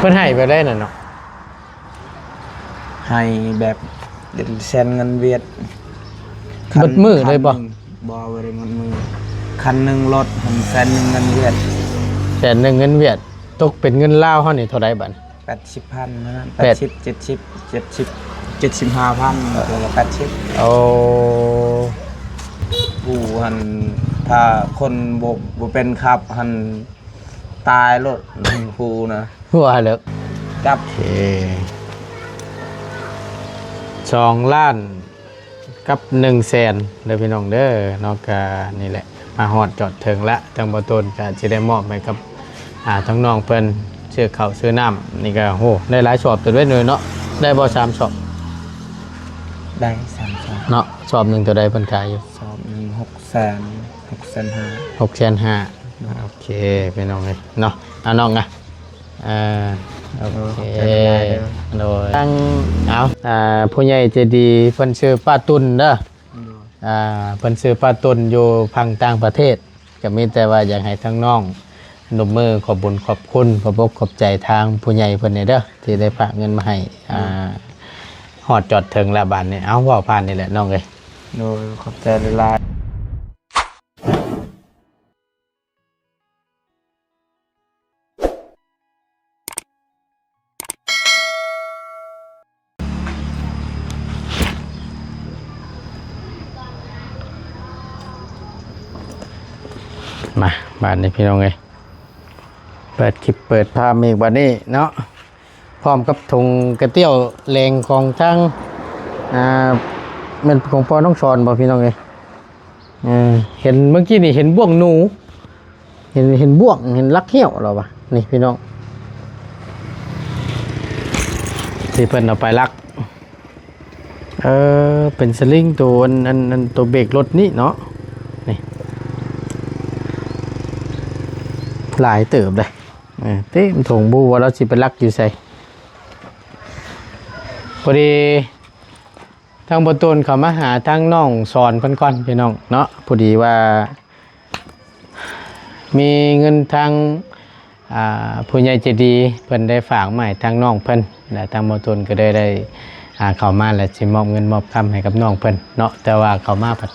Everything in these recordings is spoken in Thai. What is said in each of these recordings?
เพิ่นให้ไปได้น่ะเนาะให้แบบเดือนแสนเงินเวียด เบิดมือเลยบ่ บ่บ่ได้เงินมือคันหนึงรถหันแสนหนึงเงินเวียด แต่หนึ่งเงินเวียดตกเป็นเงินลาวเฮานี่เท่าใดบัด 80,000นะ แปด 75,000ตัวละ80เอาผู้หันถ้าคนบ่เป็นครับหันตายรถผู้นะ ว่าแล้ว จับ โอเค2ล้านกับ100,000เด้อพี่น้องเด้อเนาะก็นี่แหละมาฮอดจอดถึงละทางบ่ต้นก็สิได้มอบให้กับทั้งน้องเพิ่นซื้อข้าวซื้อน้ำนี่ก็โหได้หลายสอบตัวด้วยเนาะได้บ่3สอบ ได้3 สอบ เนาะสอบหนึงตัวใดเพิ่นขายอยู่ สอบหนึง600,000 6,500,000โอเคพี่น้องเอ้ยเนาะเอาน้องอ่ะโอเคโดยตั้งเอาผู้ใหญ่ใจดีเพิ่นชื่อป้าตุนเด้อเพิ่นชื่อป้าตุนอยู่พังต่างประเทศก็มีแต่ว่าอยากให้ทั้งน้องหนุ่มมือขอบบุญขอบคุณขอบอกขอบใจทางผู้ใหญ่เพิ่นนี่เด้อที่ได้ฝากเงินมาให้ฮอดจอดถึงละบาทนี่เอาเว้าผ่านนี่แหละน้องเอ้ย โดยขอบใจหลายมาบาทนี้พี่น้องเอ้ยเปิดคลิปเปิดภาพอีกบัดนี้เนาะพร้อมกับถุงกระเตี้ยวแรงของทั้งมันของพ่อน้องชอนบ่พี่น้องเอ้ยเห็นเมื่อกี้นี่เห็นบ่วงหนูเห็นบ่วงเห็นลักเหี้ยวเราปะนี่พี่น้องที่เพิ่นเอาไปลักเป็นสลิงตัวอันตัวเบรกรถนี่เนาะนี่หลายเติบเลยเต็มถุงบูว่าเราสิไปลักอยู่ใส่พอดีทางประตูเขามาหาทางน้องสอนเพิ่นก่อนพี่น้องเนาะพอดีว่ามีเงินทางผู้ใหญ่ใจดีเพิ่นได้ฝากมาให้ทางน้องเพิ่นและทางประตูก็ได้เข้ามาแล้วสิมอบเงินมอบคำให้กับน้องเพิ่นเนาะแต่ว่าเขามาผัด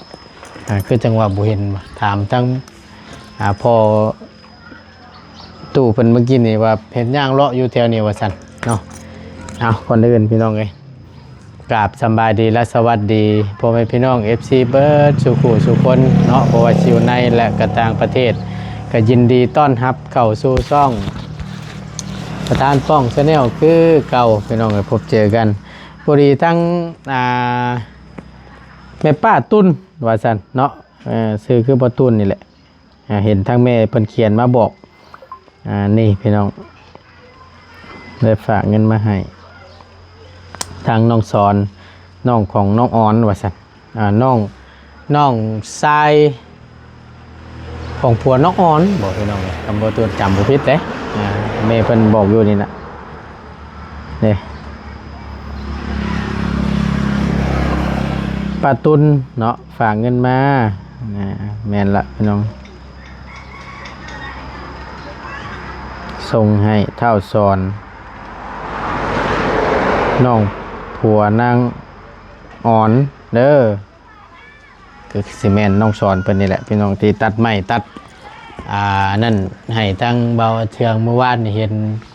คือจังหวะบ่เห็นถามทางพอตู้เพิ่นเมื่อกี้นี่ว่าเห็นย่างเลาะอยู่แถวนี้ว่าซั่นเนาะเอาคนอื่นพี่น้องเอ้ยกราบสบายดีและสวัสดีพ่อแม่พี่น้อง FC เบิร์ดสุขุสุคนเนาะบ่ว่าสิอยู่ในและก็ต่างประเทศก็ยินดีต้อนรับเข้าสู่ช่องประธานป้อง Channel คือเก่าพี่น้องเอ้ยพบเจอกันพอดีทั้งแม่ป้าตุ้นว่าซั่นเนาะชื่อคือบ่ตุ้นนี่แหละเห็นทั้งแม่เพิ่นเขียนมาบอกนี่พี่น้องได้ฝากเงินมาให้ทางน้องสอนน้องของน้องออนว่าสันน้องทรายของผัวน้องออนบอกพี่น้องเลยคำบอกตัวจำบุพิษเลยแม่เพิ่นบอกอยู่นี่นะนี่ป้าตุนเนาะฝากเงินมาแม่นละพี่น้องส่งให้เท่าสอนน้องผัวนางอ่อนเด้อคือซีเมนน้องสอนเพิ่นนี่แหละพี่น้องที่ตัดไม้ตัดนั่นให้ทั้งเบาเทืองเมื่อวานนี่เห็น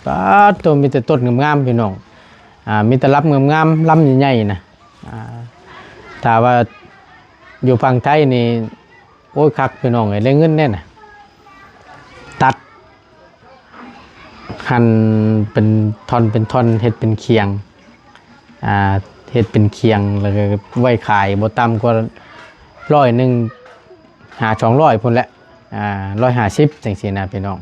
ก็ตัวมีแต่ต้นงามๆพี่น้องมีแต่รับงามๆลำใหญ่ๆนะถ้าว่าอยู่ฝั่งไทยนี่โอ้ยคักพี่น้องได้เงินแน่น่ะตัดหั่นเป็นท่อนเฮ็ดเป็นเคียงเฮ็ดเป็นเคียงแล้วก็ไว้ขายบ่ต่ำกว่า100หา200พุ่นแหละ150จังซี่นะพี่น้อง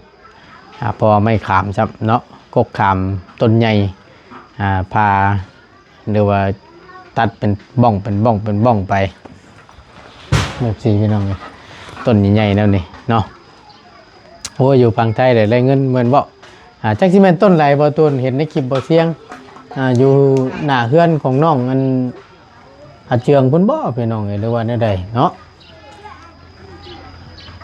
พอไม่ขามซับเนาะกกขามต้นใหญ่พาหรือว่าตัดเป็นบ้องไปแบบนี้พี่น้องต้นใหญ่ๆแล้วนี่เนาะโอ้อยู่ฝั่งไทยได้เงินเหมือนบ่จักสิแม่นต้นไหลบ่ต้นเห็นในคลิปบ่เสียงอยู่หน้าเฮือนของน้องอันเจืองพุ่นบ่พี่น้องหรือว่าแนวใดเนาะ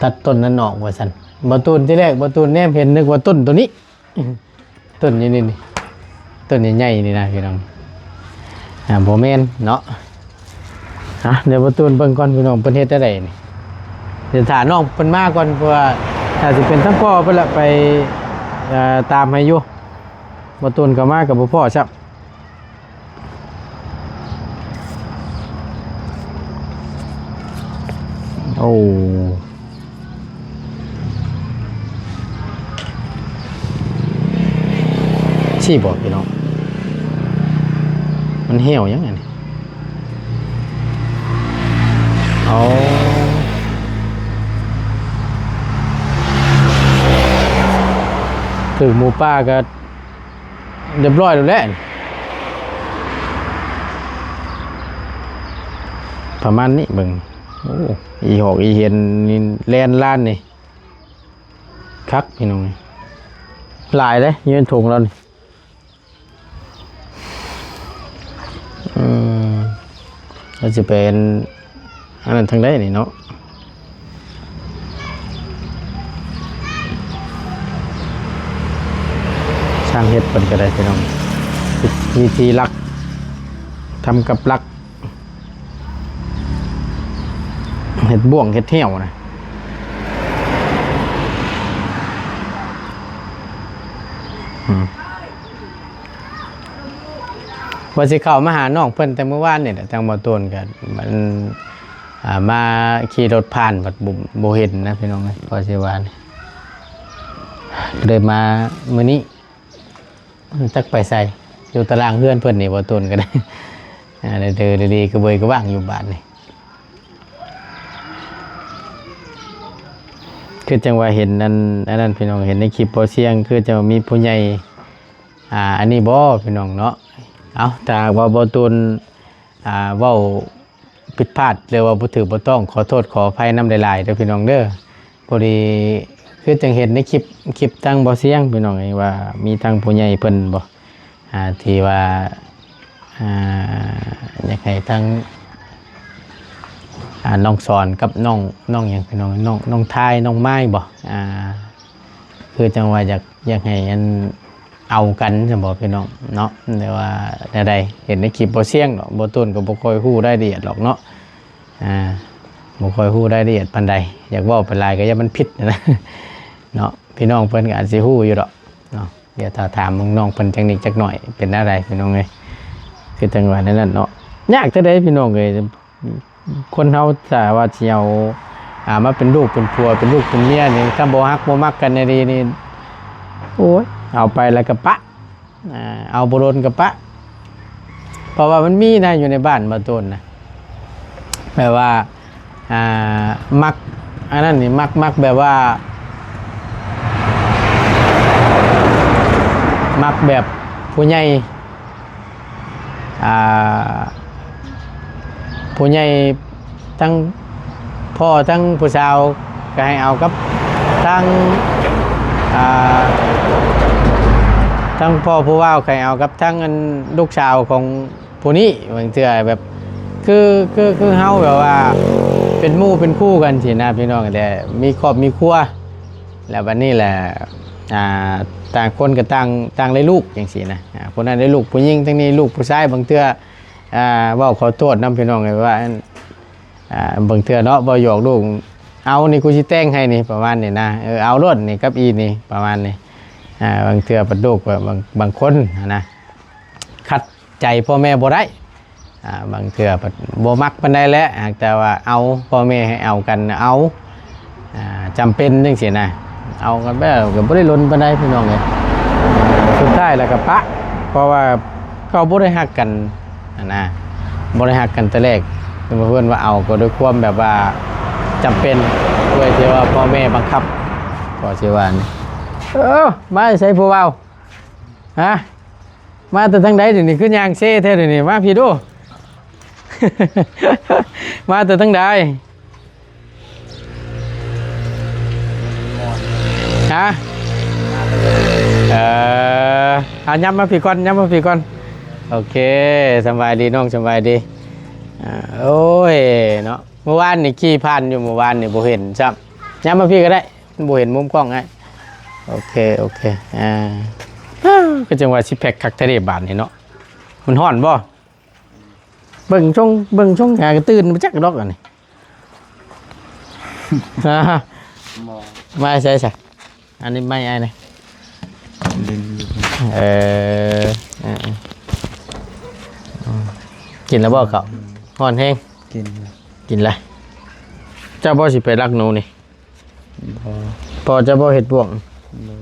ตัดต้นนั้นออกว่าซั่นบ่ต้นที่แรกบ่ต้นแนมเห็นนึกว่าต้นตัวนี้ ต้นนี้นี่ต้นใหญ่ๆนี่นะพี่น้องโบแมนเนาะเดี๋ยวประตูเบิ่งก่อนพี่น้องเพิ่นเฮ็ดได้ไดนี่เดี๋ยวถาน้องเพิ่นมาก่อนเพราะว่าถ้าสิเป็นทั้งพ่อเพิ่นละไปตามให้อยู่ประตูก็มากับบ่พ่อซับโอ้ชีบ่พี่น้องมันเหี่ยวยังไงนี่เอาถึงหมูป่าก็เรียบร้อยแล้วแหละประมาณนี้เบิ่งโอ้อีหอกอีเห็นนี่แลนล้านนี่คักพี่น้องหลายเลยยืนถุงเรานี่เราจะเป็นอันนั้นทางใดนี่เนาะช่างเฮ็ดเปิ่นก็ได้พี่น้องวิธีลักทำกับลักเฮ็ดบ่วงเฮ็ดเหี้ยวนะว่าสิเข้ามาหาน้องเพิ่นแต่เมื่อวานนี่แหละทางบ่ต้นก็มันมาขี่รถผ่านบัดบ่เห็นนะพี่น้องพอสิว่านี่เลยมามื้อนี้จักไปใส่อยู่ตารางเพื่อนเพิ่นนี่บ่ต้นก็ได้เดินดีๆก็เบยก็ว่างอยู่บ้านนี่คือจังว่าเห็นอันนั้นพี่น้องเห็นในคลิปบ่เสียงคือจะมีผู้ใหญ่อันนี้บ่พี่น้องเนาะเอาแต่ว่าบ่ต้นเว้าผิดพลาดหรือว่าบ่ถูกบ่ต้องขอโทษขออภัยนำหลายๆเด้อพี่น้องเด้อพอดีคือจังเห็นในคลิปตั้งบ่เสียงพี่น้องว่ามีทางผู้ใหญ่เพิ่นบ่ที่ว่าอยากให้ทั้งน้องสอนกับน้องอย่างพี่น้องทายน้องไม้บ่คือจังว่าอยากให้อันเอากันจะบอกพี่น้องเนาะแต่ว่าใดเห็นในคลิปบ่เสียงเนาะบ่ต้นก็บ่ค่อยฮู้ได้ละเอียดหรอกเนาะบ่ค่อยฮู้ได้ละเอียดปานใดอยากเว้าไปหลายก็อย่ามันผิดนะเนาะพี่น้องเพิ่นก็อาจสิฮู้อยู่ดอกเนาะเดี๋ยวถ้าถามน้องเพิ่นจักนิดจักหน่อยเป็นอะไรพี่น้องเอ้ยคือจังหวะนั้นเนาะยากเท่าใดพี่น้องเอ้ยคนเฮาถ้าว่าสิเอามาเป็นลูกเป็นผัวเป็นลูกเป็นเมียนี่ถ้าบ่ฮักบ่มักกันในดีนี่โอ้ยเอาไปแล้วก็ปะเอาบ่โดนก็ปะเพราะว่ามันมีนะอยู่ในบ้านบ่ต้นนะแปลว่ามักอันนั้นนี่มักแบบว่ามักแบบผู้ใหญ่ผู้ใหญ่ทั้งพ่อทั้งผู้สาวก็ให้เอากับทั้งพ่อผู้ว่าวใครเอากับทั้งลูกสาวของผู้นี้บางเทื่อแบบคือเฮาแบบว่าเป็นหมู่เป็นคู่กันสินะพี่น้องแต่มีครอบมีครัวแล้ววันนี้แหละต่างคนกับต่างเลยลูกอย่างสินะคนนั้นได้ลูกผู้หญิงทั้งนี้ลูกผู้ชายบางเทื่อว่าขอโทษน้ำพี่น้องเลยว่าบางเทื่อเนาะบ่หยอกลูกเอานี่กูสิแต่งให้นี่ประมาณนี้นะเอารถนี่กับอีนี่ประมาณนี้บางเทื่อปัดลูกบางคนนะขัดใจพ่อแม่บ่ได้บางเทื่อปัดบ่มักปานใดแล้วแต่ว่าเอาพ่อแม่ให้เอากันเอาจำเป็นจังซี่นะเอากันแบบก็บ่ได้ล้นปานใดพี่น้องเลยสุดท้ายแล้วก็ปะเพราะว่าเขาบ่ได้ฮักกันนะบ่ได้ฮักกันแต่แรกเพื่อนว่าเอาก็ด้วยความแบบว่าจำเป็นด้วยที่ว่าพ่อแม่บังคับก็สิว่านี่มาใส่ผู้เว้าฮะมาแต่ทางใดเดี๋ยวนี้คือย่างเซ่แท้เดี๋ยวนี้มาพี่ดู มาแต่ทางใดฮะย้ำมาพี่ก่อนโอเคสบายดีน้องสบายดีโอ้ยเนาะเมื่อวานนี่ขี่ผ่านอยู่เมื่อวานนี่บ่เห็นซ้ำย้ำมาพี่ก็ได้บ่เห็นมุมกล้องไงโอเค ก็จังว่าสิแพ็คคักทะเลบาทนี่เนาะมันฮ้อนบ่เบิ่งช่องหากระตื่นมาจักดอกอันนี้ มอ ไม่ใช่ใช่อันนี้ไม่ไอ้นี่ ลินอยู่ เออเออกินแล้วบ่เขาฮ้อนแห้ง กิน กินอะไรเจ้าบ่สิไปรักหนูนี่ บ่ พอเจ้าบ่เฮ็ดบ่วง บ่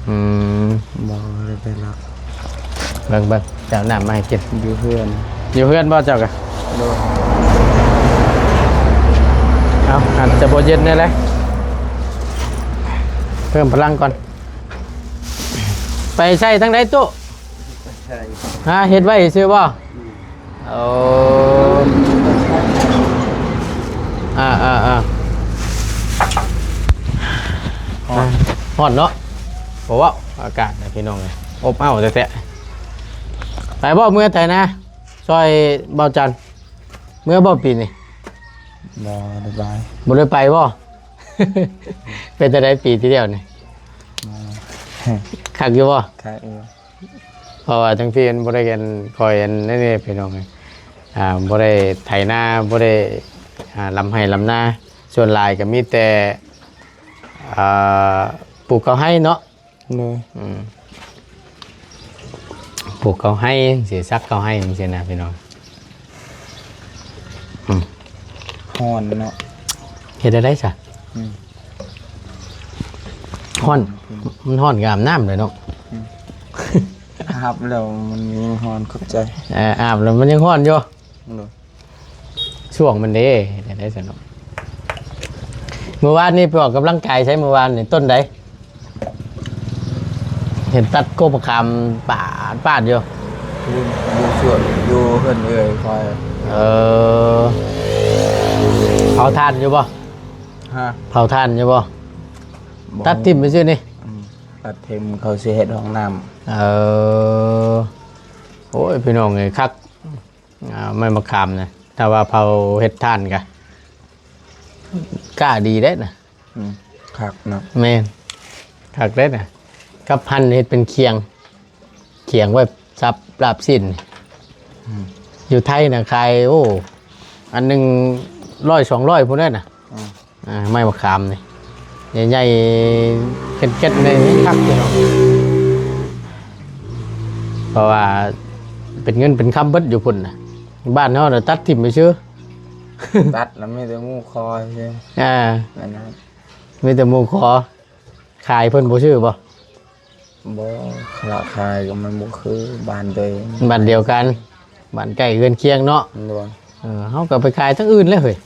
อืม บ่ได้ไปรัก เบิ่งเจ้าน้ำมาให้กิน อยู่เพื่อน อยู่เพื่อนบ่เจ้ากะ โดน เอาอาจจะบ่เย็นนี่แหละเพิ่มพลังก่อน ไปใช้ทั้งใดตู้ ใช่ ฮะเฮ็ดไว้ซื่อบ่โอ้ฮอดเนาะบ่ว่าอากาศนะพี่น้องเอ้ยอบอ้าวแท้ๆไปบ่เมื่อไทยนะซอยเบาจันทร์เมื่อบ่ปีนี่ บ่ได้บาย บ่ได้ไปบ่ เป็นแต่ได้ปีที่เดียวนี่ มา คักอยู่บ่ ค่าเพราะว่าทั้งพี่บ่ได้กันคอยอันนี่พี่น้องเอ้ยบ่ได้ไถนาบ่ได้ลำไห้ลำนาส่วนหลายก็มีแต่ปลูกเขาให้เนาะ เลย ปลูกเขาให้เสียซักเขาให้จังซี่นะพี่น้อง ฮ้อนเนาะ เฮ็ดได้ซะ อืม ฮ้อนมันฮ้อนกับอาบน้ำเลยเนาะ ครับแล้วมันมีฮ้อนเข้าใจ อาบแล้วมันยังฮ้อนอยู่ เลย ช่วงมันเด้เฮ็ดได้ซะเนาะเมื่อวานนี่ไปออกกำลังกายใช้เมื่อวานนี่ต้นใดเห็นตัดโกมะขามปาดอยู่ อยู่สวนอยู่เพิ่นเอ้ยคอย เผาทานอยู่บ่ ฮะ เผาทานอยู่บ่ตัดทิ่มไปซื่อนี่ ตัดเทมเขาสิเฮ็ดห้องน้ำ โอ้ยพี่น้องไงคักไม่มาขามนะแต่ว่าเผาเฮ็ดทานกะกล้าดีได้นะ คักเนาะ แม่นคักได้นะกับพันเฮ็ดเป็นเคียงไว้ซับลาบสิ้นอยู่ไทยนะขายโอ้อันหนึง100-200พุ่นได้น่ะไม่มาขามนี่ใหญ่ๆเก็ดๆในคักพี่น้องเพราะว่าเป็นเงินเป็นคำเบิดอยู่พุ่นน่ะบ้านเฮาน่ะตัดทิ่มไปชื่อ ตัดแล้วมีแต่หมูคอยใช่ อันนั้น มีแต่หมู่ขอขายเพิ่นบ่ชื่อบ่ บ่ละคายก็มันบ่คือบ้านตัวเอง บ้านเดียวกันบ้านใกล้เรือนเคียงเนาะ มันบ่ เฮาก็ไปขายทั้งอื่นเลยเฮ้ย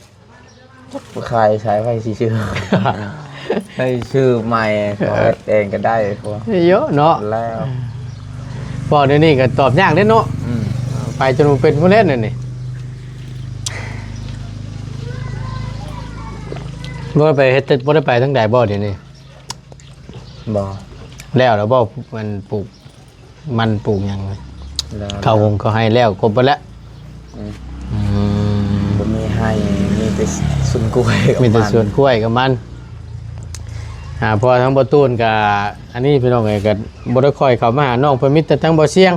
คายใช้ไว้สิชื่อ ให้ชื่อใหม่ขอเฮ็ดเองก็ได้พวก เยอะเนาะ แล้ว พอเดี๋ยวนี้ก็ตอบยากเด้เนาะ อืม ไปจนบ่เป็นผู้เล่นนั่นนี่บ่ได้ไปเฮ็ดบ่ได้ไปทั้งใดบ่เดี๋ยวนี้ บ่ แล้วบ่มันปลูกมันปลูกหยังเลย แล้ว เข้าวงเขาให้แล้วครบไปแล้ว อืม อืม บ่มีให้มีแต่สวนกล้วยกับ มีแต่ น สวนกล้วยกับมันพอทั้งบ่ตูนกับอันนี้พี่น้องเอ้ยก็บ่ได้ค่อยเข้ามาหาน้องเพิ่นมีแต่ทั้งบ่เสียง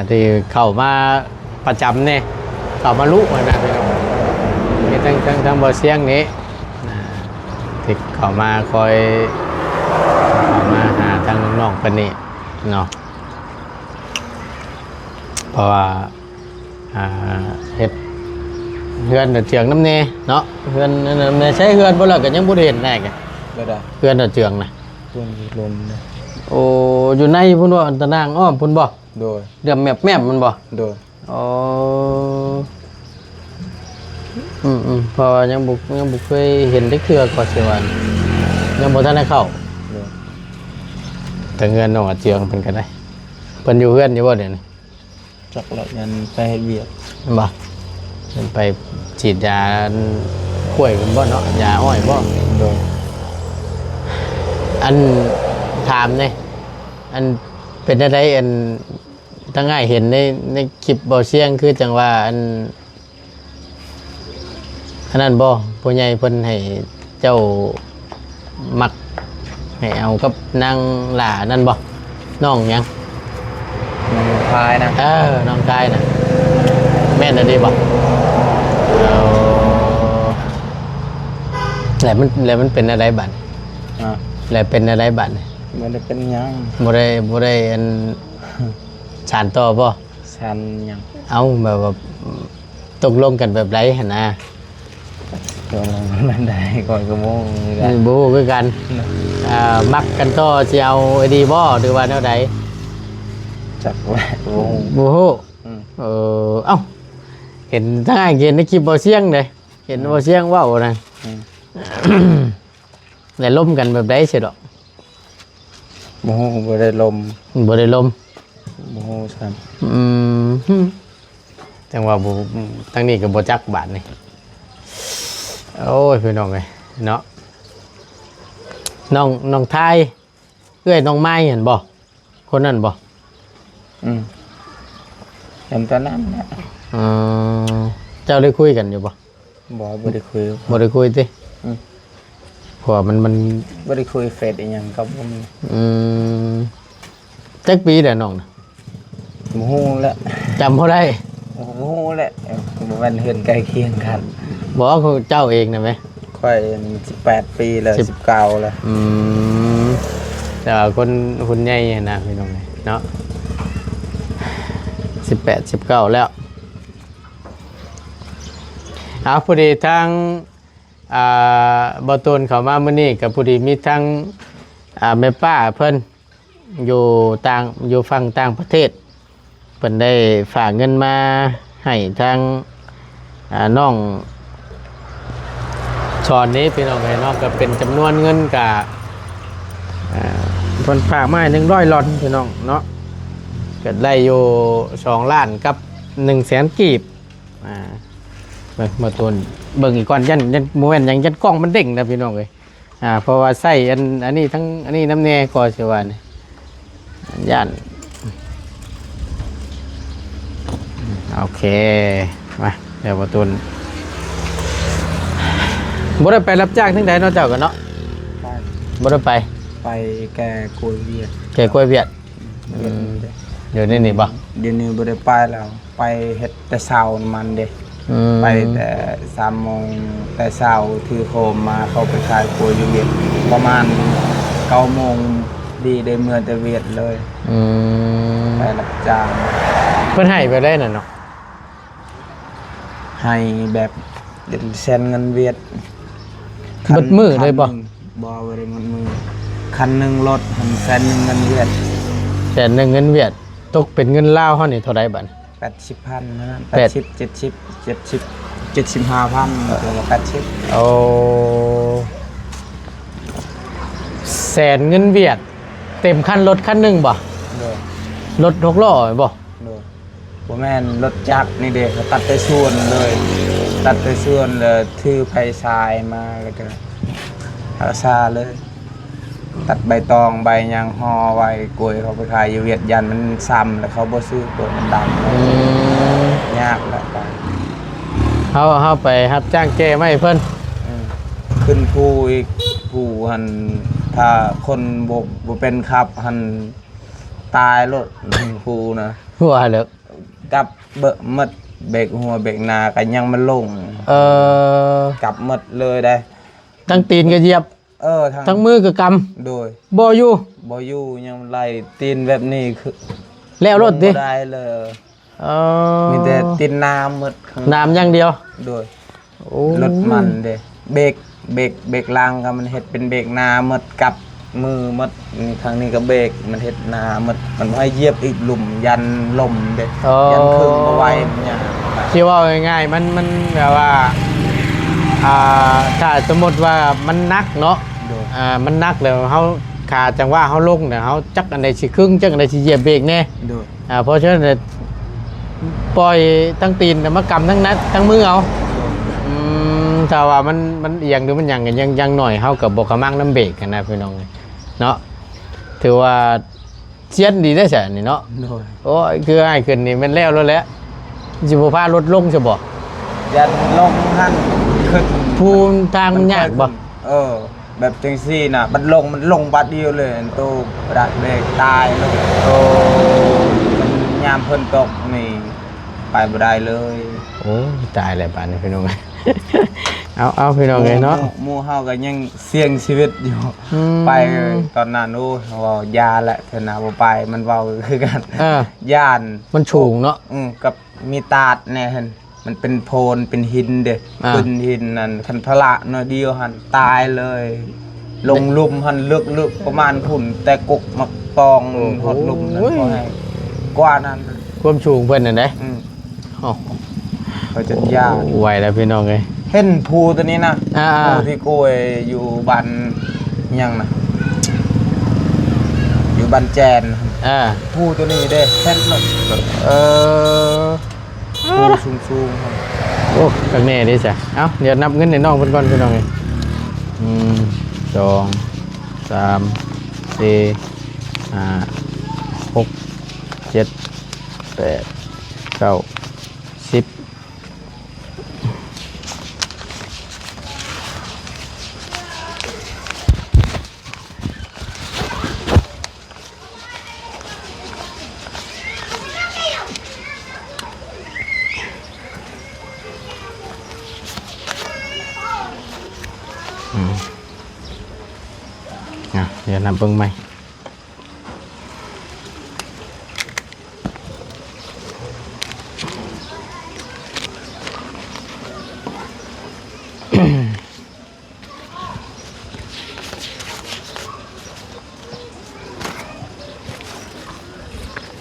ที่เข้ามาประจำเนี่ยเข้ามาลุกนะพี่น้องมีทั้งบ่เสียงนี้ที่เข้ามาคอยเข้ามาหาทางน้องๆเพิ่นนี่เนาะเพราะว่าเฮ็ดเฮือนเถียงน้ำเนเนาะเฮือนน้ำเนใช้เฮือนบ่ล่ะก็ยังบ่ได้เห็นแน่กะ ก็ได้ เฮือนเถียงน่ะ เพื่อนลมนะ โอ้อยู่ในพุ่นบ่อันตะนางอ้อมพุ่นบ่ โดย เดือมแมบมันบ่ โดย อ๋อพอยังบ่เคยเห็นได้เทื่อก่อนสิว่ายังบ่ทันได้เข้า โดย แต่เฮือนน้องเถียงเพิ่นก็ได้เพิ่นอยู่เฮือนอยู่บ่เดี๋ยวนี้ จักละยันไปเฮ็ดเวียก บ่เพิ่นไปฉีดยาข้วยเพิ่นบ่เนาะยาอ้อยบ่ โดย อันถามเนี่ยอันเป็นอะไรอันตั้งง่ายเห็นในคลิปบ่เสียงคือจังว่าอันนั้นบ่ผู้ใหญ่เพิ่นให้เจ้ามักให้เอากับนางหล่านั่นบ่ น้องหยัง มันพายนะ น้องกายน่ะแม่นน่ะดีบ่เอาแล้วมันเป็นอะไรบัด อ่ะ แล้วเป็นอะไรบัด มันได้เป็นหยัง บ่ได้อันสานต่อบ่ ชันหยัง เอาแบบว่าตกลงกันแบบไรหั่นนะ ตัวมันได้ก่อนกระโมงนี่กัน บ่ฮู้คือกันมักกันต่อสิเอาไอ้ดีบ่หรือว่าแนวใด จักแหวกวง บ่ฮู้ อืม เอ้าเห็นทั้งไอ้เห็นในคลิปบ่เสียงเด้เห็นบ่เสียงเว้านั่น อืม แล้วล้มกันแบบใดสิดอก โมโหบ่ได้ลม บ่ได้ล้ม โมโหชัน จังว่าบ่ทั้งนี้ก็บ่จักบาดนี่โอ้ยพี่น้องเอ้ยเนาะน้องไทยเอ้ยน้องไม้เห็นบ่คนนั้นบ่ เห็นตอนนั้นเนี่ย เจ้าได้คุยกันอยู่บ่ บ่ได้คุย บ่ได้คุยติ อืม เพราะว่ามัน บ่ได้คุยเฟซอีหยังกับบ่มี จักปีแล้วน้องน่ะ โมโหแหละ จำบ่ได้ โมโหแหละบ่แม่นเฮือนใกล้เคียงกัน บอกว่าคือเจ้าเองนะไหม ค่อย18 ปีแล้ว19แล้ว แต่ว่าคนใหญ่นะพี่น้องเนาะ18 19แล้วเอาพอดีทางบอตูนเขามามื้อนี้กับพอดีมีทั้งแม่ป้าเพิ่นอยู่ฝั่งต่างประเทศเพิ่นได้ฝากเงินมาให้ทางน้องชอนนี้พี่น้องเนาะก็เป็นจำนวนเงินกับเพิ่นฝากมา100 ลอนพี่น้องเนาะก็ได้อยู่2 ล้านกับ100,000 กีบมาตัวเบิ่งอีกก่อนยันโมเมนต์ยังยันกล้องมันเด้งนะพี่น้องเอ้ยเพราะว่าใส่อันนี้ทั้งอันนี้น้ำแน่ก็สิว่านี่ยันโอเคมาเดี๋ยวมาตุนบ่ได้ไปรับจ้างทั้งใดเนาะเจ้ากันเนาะ ไป บ่ได้ไป ไปแก่กล้วยเวียด แก่กล้วยเวียด เดี๋ยวนี้นี่บ่ เดี๋ยวนี้บ่ได้ไปแล้ว ไปเฮ็ดแต่เช้ามันเด้ไปแต่3 โมงแต่เช้าถือโคมมาเข้าไปขายกล้วยอยู่เวียดประมาณ9 โมงดีได้เมื่อแต่เวียดเลยไปรับจ้าง เพิ่นให้ไปได้น่ะเนาะ ให้แบบเดือนเซนเงินเวียด เบิดมือเลยบ่ บ่บ่ได้หมดมือคันหนึงรถหันแสนหนึงเงินเวียด แต่หนึ่งเงินเวียดตกเป็นเงินลาวเฮานี่เท่าใดบัด 80,000นะ 80 75,000ตัวละ80 เอาแสนเงินเวียด เต็มคันรถคันหนึงบ่ เด้อ รถ6ล้อบ่ เด้อบ่แม่นรถจักรนี่เด้เขาตัดแต่ส่วนเลย ตัดแต่ส่วนเลยถือไผทรายมาแล้วก็หาซาเลย ตัดใบตองใบยางห่อไว้กล้วยเขาไปขายอยู่เวียดยันมันซ้ำแล้วเขาบ่ซื้อกล้วยมันดำยากแหละไป เฮาไปรับจ้างแก้ไม้เพิ่น ขึ้นภูอีกภูหันถ้าคนบ่เป็นขับหันตายรถภูนะ หัวเหลือก กับเบะหมดเบรกหัวเบรกหน้ากันยังมันลง กลับหมดเลยได้ ทั้งตีนก็เหยียบ ทั้งมือก็ก โดย ำบ่อยู่ บ่อยู่ยังไล่ตีนแบบนี้คือ แล้วรถดิ บ่ได้เลย เออ มีแต่ตีนน้ำหมดข้าง น้ำอย่างเดียว โดย โอ้ รถมันเด้เบรกล่างก็มันเฮ็ดเป็นเบรกหน้าหมดกับมือหมดนี่ครั้งนี้ก็เบรกมันเฮ็ดหน้าหมดมันให้เหยียบอีกหลุมยันลมเด้ยันครึ่งบ่ไหวมันยาก ที่ว่าง่ายๆมันแบบว่าถ้าสมมติว่ามันนักเนาะ โดย มันนักแล้วเฮาขาจังว่าเฮาลงเนี่ยเฮาจักอันใดสิครึ่งจักอันใดสิเหยียบเบรกแน่ โดย เพราะฉะนั้นเนี่ยปล่อยทั้งตีนมากำทั้งนัดทั้งมือเอาถ้าว่ามันเอียงหรือมันหยังหน่อยเฮากับบกขมังน้ำเบรกกันนะพี่น้องเนาะถือว่าเชียนดีได้แสนนี่เนาะ โดย โอ้ยคือง่ายขึ้นนี่มันแล้วแหละสิบ่พารถลงจะบ่ ยันลงหันขึ้น ภูมิทางมันยากบ่ เออ แบบจังซี่น่ะมันลงบัดเดียวเลยอันโตประดับเลยตายลง โอ้ มันยามเพิ่นตกนี่ไปบ่ได้เลย โอ้ตายแล้วป่านนี้พี่น้อง เอาพี่น้องเลยเนาะ หมู่เฮาก็ยังเสี่ยงชีวิตอยู่ อืม ไปตอนนั้นโอ้เว้ายาแหละเถอะนะบ่ไปมันเว้าคือกัน ย่าน มันสูงเนาะ กับมีตาดแน่หั่นมันเป็นโพนเป็นหินเด้ อ่า เป็นหินนั่นคันพละน้อยเดียวหั่นตายเลย ลงหลุมหั่นลึกๆประมาณพุ่นแต่กกมักตองหดหลุมนั่นพอให้กว่านั้น ความสูงเพิ่นน่ะเด้ อืม อ๋อ เขาจะยาก ไหวแล้วพี่น้องเลย เห็นภูตัวนี้นะ อ่า ภูที่โกยอยู่บ้านยังนะอยู่บ้านแจน ภูตัวนี้เด้แค่นเลย เออ ภูสูงๆครับ โอ้ข้างแน่ดิจ้ะเอาเดี๋ยวนับเงินในน้องเพิ่นก่อนพี่น้องเลยสองสามสี่ห้าหกเจ็ดแปดเก้าสิบเดี๋ยวนับเบิ่งใหม่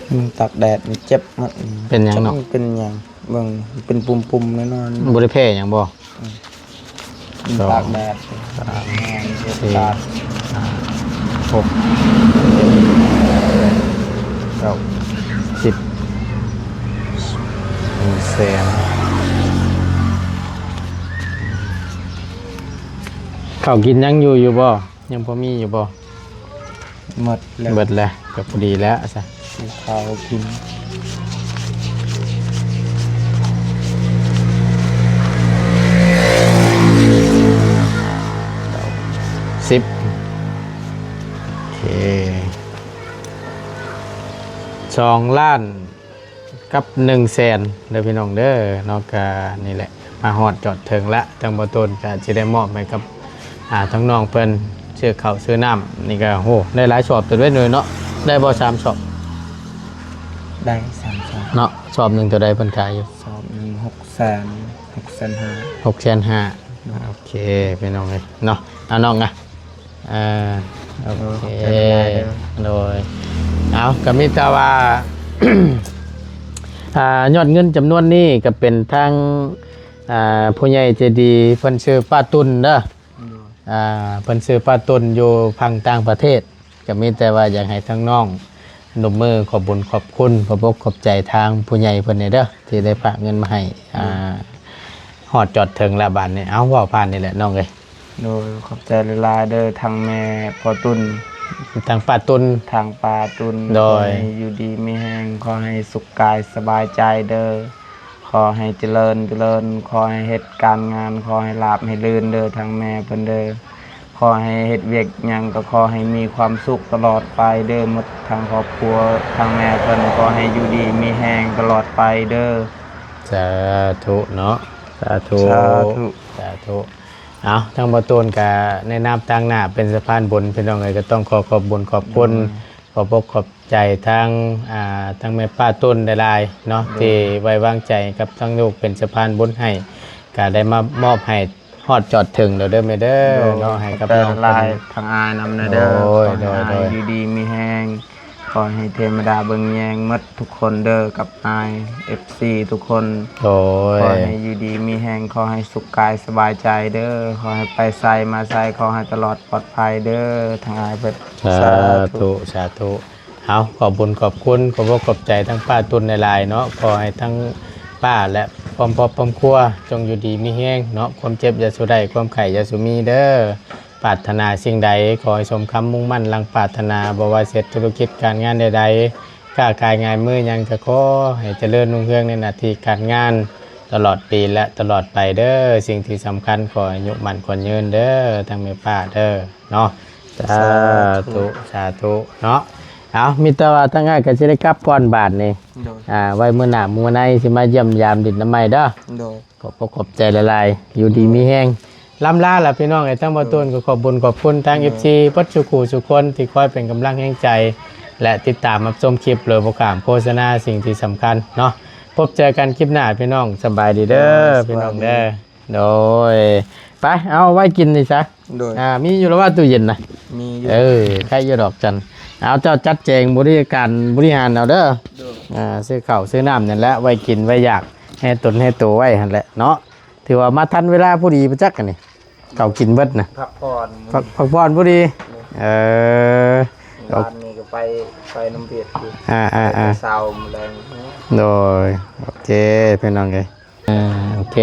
มันตากแดดมันเจ็บหมด เป็นหยังเนาะ เป็นหยังเบิ่งเป็นปุ่มๆแน่นอน บ่ได้แพ้หยังบ่ ตากแดด สี่ ตาก หกเก้าสิบ100,000ข้าวกินยังอยู่บ่ยังพอมีอยู่บ่ หมดแล้ว เบิดแล้วก็พอดีแล้วซะ ข้าวกิน 10โอเค2,000,000กับ100,000เด้อพี่น้องเด้อนอกจากนี่แหละมาฮอดจอดถึงละทางบ่ต้นก็สิได้มอบให้กับทั้งน้องเพิ่นซื้อข้าวซื้อน้ำนี่ก็โหได้หลายชอบตัวด้วยเนาะได้บ่3ชอบ ได้3ชอบ เนาะชอบหนึงตัวใดเพิ่นขายอยู่ สอบหนึ่ง600,000 6,500,000โอเคพี่น้องเอ้ยเนาะเอาน้องนะโอเคโดยเอาก็มีแต่ว่า ยอดเงินจำนวนนี้ก็เป็นทางผู้ใหญ่ใจดีเพิ่นชื่อป้าตุนเด้อเพิ่นชื่อป้าตุนอยู่พังต่างประเทศก็มีแต่ว่าอยากให้ทั้งน้องหนุ่มมือขอบบุญขอบคุณขอบอกขอบใจทางผู้ใหญ่เพิ่นนี่เด้อที่ได้ฝากเงินมาให้ฮอดจอดถึงละบาทนี่เอาเว้าผ่านนี่แหละน้องเอ้ย โดยขอบใจหลายๆเด้อทางแม่พอตุน ทางป้าตุน ทางปาตุน โดย ขอให้อยู่ดีไม่แห้งขอให้สุขกายสบายใจเด้อขอให้เจริญขอให้เฮ็ดการงานขอให้ลาบให้ลื่นเด้อทางแม่เพิ่นเด้อขอให้เฮ็ดเวียกหยังก็ขอให้มีความสุขตลอดไปเด้อหมดทางครอบครัวทางแม่เพิ่นขอให้อยู่ดีมีแห้งตลอดไปเด้อ สาธุเนาะสาธุ สาธุ สาธุเอาทางบ่ตูนก็ในนามต่างหน้าเป็นสะพานบุญพี่น้องเอ้ยก็ต้องขอบบุญขอบคุณขอบอกขอบใจทางทางแม่ป้าต้นหลายๆเนาะที่ไว้วางใจกับทั้งลูกเป็นสะพานบุญให้ก็ได้มามอบให้ฮอดจอดถึงเด้อเด้อแม่เด้อเนาะให้กับ แต่ น้อง ลาย เพิ่น ทางอายนำนะเด้อ โดย ขอให้ โดย อายอยู่ดีมีแห้งขอให้เทวดาเบิ่งแยงหมดทุกคนเด้อกับอาย FC ทุกคน โอ้ย ขอให้อยู่ดีมีแห้งขอให้สุขกายสบายใจเด้อขอให้ไปไสมาไสขอให้ตลอดปลอดภัยเด้อทางอายเพิ่น สาธุสาธุเอาขอบบุญขอบคุณขอบอกขอบใจทั้งป้าตุนในลายๆเนาะขอให้ทั้งป้าและพร้อมพร้อมครัวจงอยู่ดีมีแห้งเนาะความเจ็บอย่าสุใดความไข่อย่าสุมีเด้อปรารถนาสิ่งใดขอให้สมคำมุ่งมั่นลังปรารถนาบ่ว่าเสร็จธุรกิจการงานใดๆค้าขายงานมือหยังก็ขอให้เจริญรุ่งเรืองในหน้าที่การงาน ตลอดปีและตลอดไปเด้อสิ่งที่สำคัญขออายุมันขวัญยืนเด้อทั้งแม่ป้าเด้อเนาะสาธุสาธุเนาะเอามีแต่ว่าทั้งง่ายก็สิได้กลับก่อนบาทนี่ โดย ไว้มื้อหน้ามื้อในสิมาเยี่ยมยามดินน้ำไม้เด้อ โดย ขอบใจละลายอยู่ดีมีแห้งล่ำลาล่ะพี่น้องไอ้ทั้งบ่ตูนก็ขอบบุญขอบคุณทาง FC ปัจจุกูสุคนที่คอยเป็นกำลังแห่งใจ และติดตามรับชมคลิปเลยบ่ขามโฆษณาสิ่งที่สำคัญเนาะพบเจอกันคลิปหน้าพี่น้องสบายดีเด้อพี่น้องเด้อโดยไปเอาไว้กินนี่ซะ โดย มีอยู่แล้วว่าตู้เย็นนะ มีอยู่ ใครอยู่ดอกจันเอาเจ้าจัดแจงบริการบริหารเอาเด้อ โดย ซื้อข้าวซื้อน้ำนั่นแหละไว้กินไว้อยากให้ตนให้ตัวไว้หั่นแหละเนาะถือว่ามาทันเวลาผู้ดีประจักกันนี่เขากินเบิดนะ พักผ่อน พักผ่อนผู้ดีเออ วันนี้ก็ไปน้ำเบียดอยู่ เศร้าแรง โดยโอเคเพื่อนน้องเลยโอเค